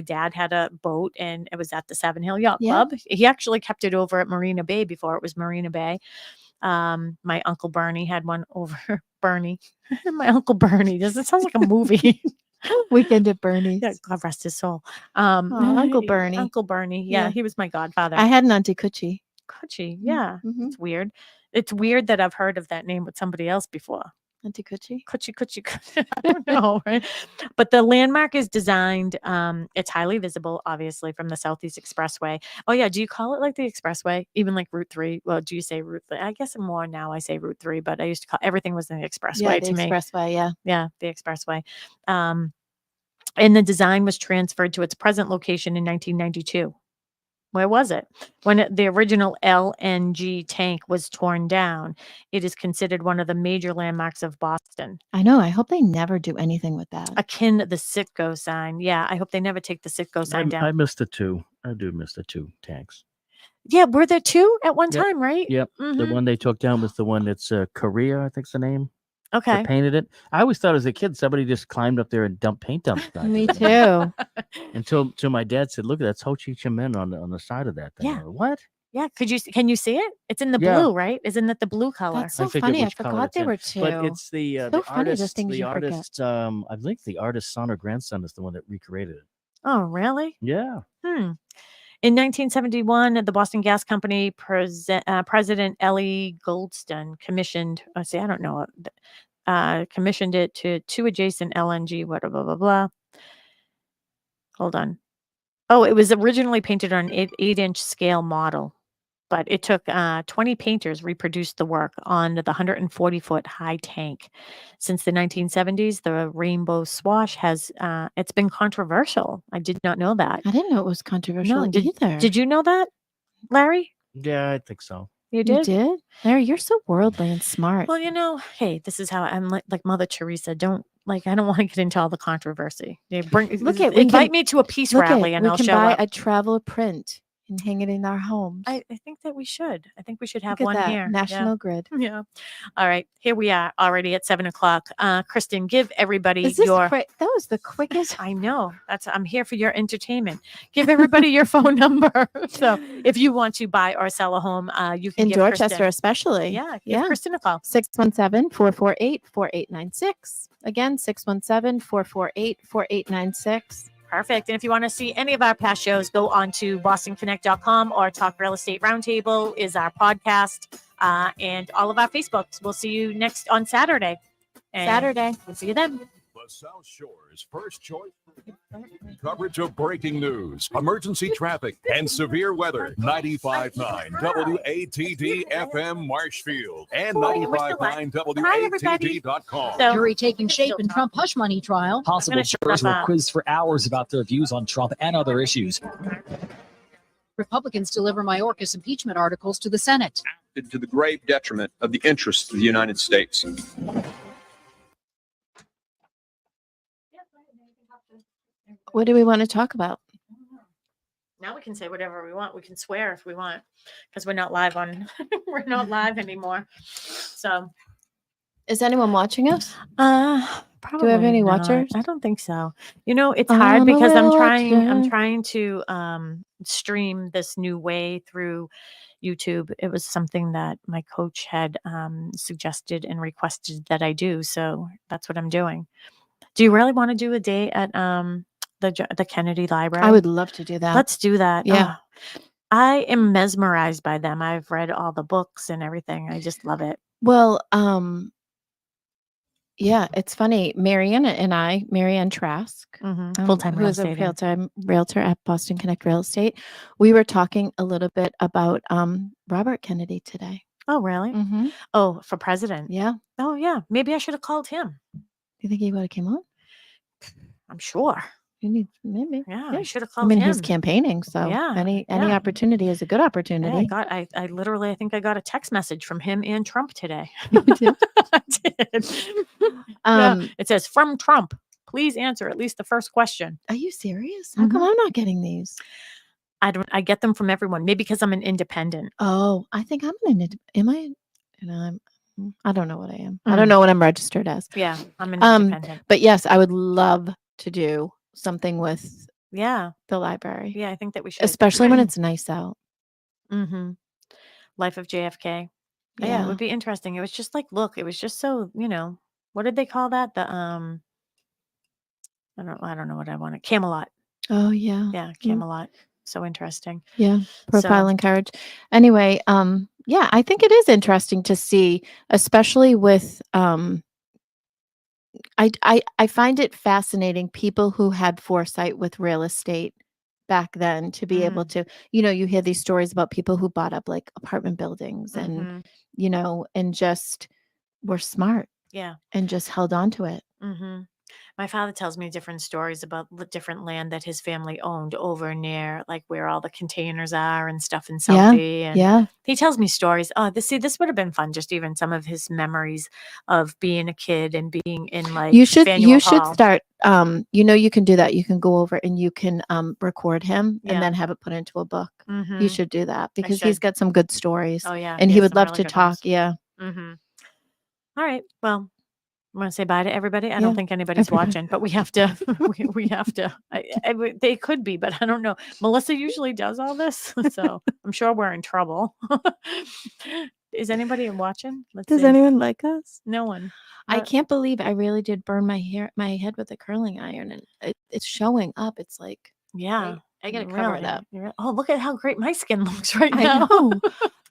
dad had a boat, and it was at the Savin Hill Yacht Club. He actually kept it over at Marina Bay before it was Marina Bay. My Uncle Bernie had one over. Bernie. My Uncle Bernie. Does it sound like a movie? Weekend at Bernie's. Yeah, God rest his soul. Uncle Bernie. Uncle Bernie. Yeah, he was my godfather. I had an Auntie Coochie. Coochie. Yeah. It's weird. It's weird that I've heard of that name with somebody else before. Anticucci? Cucci. I don't know, right? But the landmark is designed, it's highly visible, obviously, from the Southeast Expressway. Oh, yeah. Do you call it like the Expressway? Even like Route 3? Well, do you say Route 3? I guess more now I say Route 3, but I used to call everything was the Expressway Yeah, the to me. Expressway, yeah. Yeah, the Expressway. And the design was transferred to its present location in 1992. Where was it? When the original LNG tank was torn down, it is considered one of the major landmarks of Boston. I know. I hope they never do anything with that. Akin to the Citgo sign. Yeah, I hope they never take the Citgo sign down. I missed the two. I do miss the two tanks. Yeah, were there two at one Yep. time, right? Yep. The one they took down was the one that's Korea, I think's the name. Okay. They painted it. I always thought as a kid somebody just climbed up there and dumped paint on it. Me too. Until my dad said, "Look, that's Ho Chi Minh on the side of that thing." Yeah. What? Yeah. Can you see it? It's in the blue, right? Isn't it the blue color? That's so I forget funny. I which color forgot it's they in. were two. But it's the So funny, the artist. things The you forget. artist. I think the artist's son or grandson is the one that recreated it. Oh, really? Yeah. In 1971, the Boston Gas Company President Ellie Goldstein commissioned. See, I don't know. Commissioned it to two adjacent LNG. Blah blah blah blah. Hold on. Oh, it was originally painted on an 8-inch scale model, but it took 20 painters reproduced the work on the 140-foot high tank. Since the 1970s, the rainbow swash has it's been controversial. I did not know that. I didn't know it was controversial No, either. Did you know that, Larry? Yeah, I think so. You did? You did? Larry, you're so worldly and smart. Well, hey, this is how I'm like Mother Teresa. I don't want to get into all the controversy. Invite me to a peace rally and I'll show up. We can buy a travel print and hang it in our homes. I think that we should. I think we should have Look at one that, here. National Grid. Yeah. All right. Here we are already at 7:00. Kristen, give everybody Is this your. quick? That was the quickest. I know. I'm here for your entertainment. Give everybody your phone number. So if you want to buy or sell a home, you can in give Dorchester, Kristen, especially. Give Kristen a call. 617-448-4896. Again, 617-448-4896. Perfect. And if you want to see any of our past shows, go on to BostonConnect.com or Talk Real Estate Roundtable is our podcast, and all of our Facebooks. We'll see you next on Saturday. We'll see you then. The South Shore's first choice coverage of breaking news, emergency traffic, and severe weather. 95.9 WATD FM Marshfield and 95.9 WATD.com. Jury taking shape in Trump hush money trial. Possible jurors were quizzed for hours about their views on Trump and other issues. Republicans deliver Mayorkas impeachment articles to the Senate. To the grave detriment of the interests of the United States. What do we want to talk about? Now we can say whatever we want. We can swear if we want, because we're not live anymore. So, is anyone watching us? Probably do we have any not. watchers? I don't think so. It's hard because I'm trying to stream this new way through YouTube. It was something that my coach had suggested and requested that I do. So that's what I'm doing. Do you really want to do a day at the Kennedy Library? I would love to do that. Let's do that. Yeah. I am mesmerized by them. I've read all the books and everything. I just love it. Well, yeah, it's funny. Marianne Trask, full-time who is a realtor at Bston Connect Real Estate. We were talking a little bit about Robert Kennedy today. Oh, really? Mm-hmm. Oh, for president? Yeah. Oh, yeah. Maybe I should have called him. You think he would have came on? I'm sure. Maybe. Yeah, I should have called him. He's campaigning, so any opportunity is a good opportunity. I literally, I think I got a text message from him and Trump today. You did? I did. It says, from Trump, please answer at least the first question. Are you serious? How come I'm not getting these? I get them from everyone. Maybe because I'm an independent. Oh, I think I'm am I? I don't know what I am. I don't know what I'm registered as. Yeah, I'm an independent. But yes, I would love to do something with the library. Yeah, I think that we should. Especially when it's nice out. Mm-hmm. Life of JFK. Yeah, it would be interesting. It was just like, look, it was just so, what did they call that? The I don't know what I wanted. Camelot. Oh yeah. Yeah, Camelot. So interesting. Yeah. Profiling courage. Anyway, yeah, I think it is interesting to see, especially with I find it fascinating people who had foresight with real estate back then to be able to, you hear these stories about people who bought up like apartment buildings and, and just were smart Yeah. and just held on to it. Mm-hmm. My father tells me different stories about the different land that his family owned over near like where all the containers are and stuff in Southie. And he tells me stories. Oh, this would have been fun. Just even some of his memories of being a kid and being in like you should Faneuil Hall. start. You can do that. You can go over and you can record him and then have it put into a book. You should do that because he's got some good stories. Oh yeah, and he has would some love really to good talk. ones. All right. Well, I'm going to say bye to everybody. I don't think anybody's watching, but we have to. we have to. They could be, but I don't know. Melissa usually does all this, so I'm sure we're in trouble. Is anybody watching? Does anyone like us? No one. I can't believe I really did burn my head with a curling iron, and it's showing up. It's like, yeah, I gotta cover it up. Oh, look at how great my skin looks right I now. know.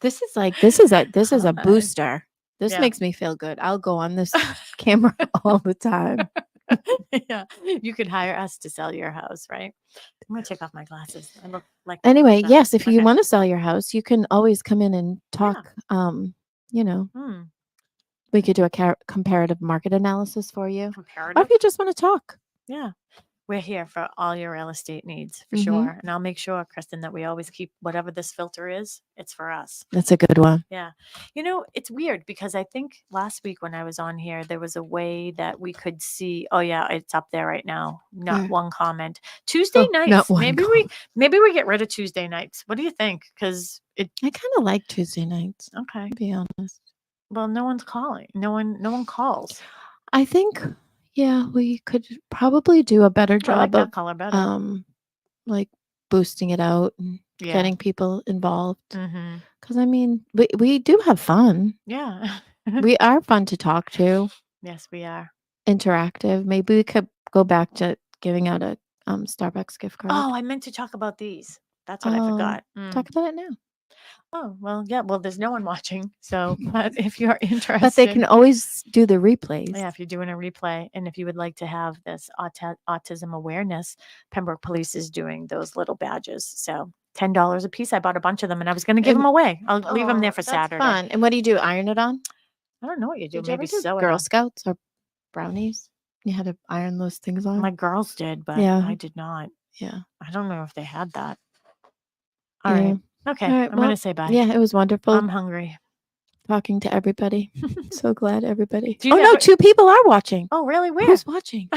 This is a booster. This makes me feel good. I'll go on this camera all the time. Yeah, you could hire us to sell your house, right? I'm gonna take off my glasses. I look like anyway. Yes, if you want to sell your house, you can always come in and talk. We could do a comparative market analysis for you, or if you just want to talk. Yeah. We're here for all your real estate needs for sure. And I'll make sure, Kristen, that we always keep whatever this filter is, it's for us. That's a good one. Yeah. It's weird because I think last week when I was on here, there was a way that we could see. Oh yeah, it's up there right now. Not one comment. Tuesday nights. Maybe we get rid of Tuesday nights. What do you think? Because I kind of like Tuesday nights. Okay. To be honest. Well, no one's calling. No one calls. I think. Yeah, we could probably do a better job of like boosting it out and getting people involved. Because I mean, we do have fun. Yeah, we are fun to talk to. Yes, we are interactive. Maybe we could go back to giving out a Starbucks gift card. Oh, I meant to talk about these. That's what I forgot. Talk about it now. Oh, well, yeah. Well, there's no one watching. So, but if you're interested. But they can always do the replays. Yeah, if you're doing a replay. And if you would like to have this autism awareness, Pembroke Police is doing those little badges. So $10 a piece. I bought a bunch of them and I was going to give them away. I'll leave them there for Saturday. Fun. And what do you do? Iron it on? I don't know what you do. Did Maybe you ever sew do Girl Scouts or brownies? You had to iron those things on? My girls did, but I did not. Yeah. I don't know if they had that. All right. Okay. All right, I'm going to say bye. Yeah, it was wonderful. I'm hungry. Talking to everybody. So glad everybody. No, 2 people are watching. Oh, really? Where? Who's watching?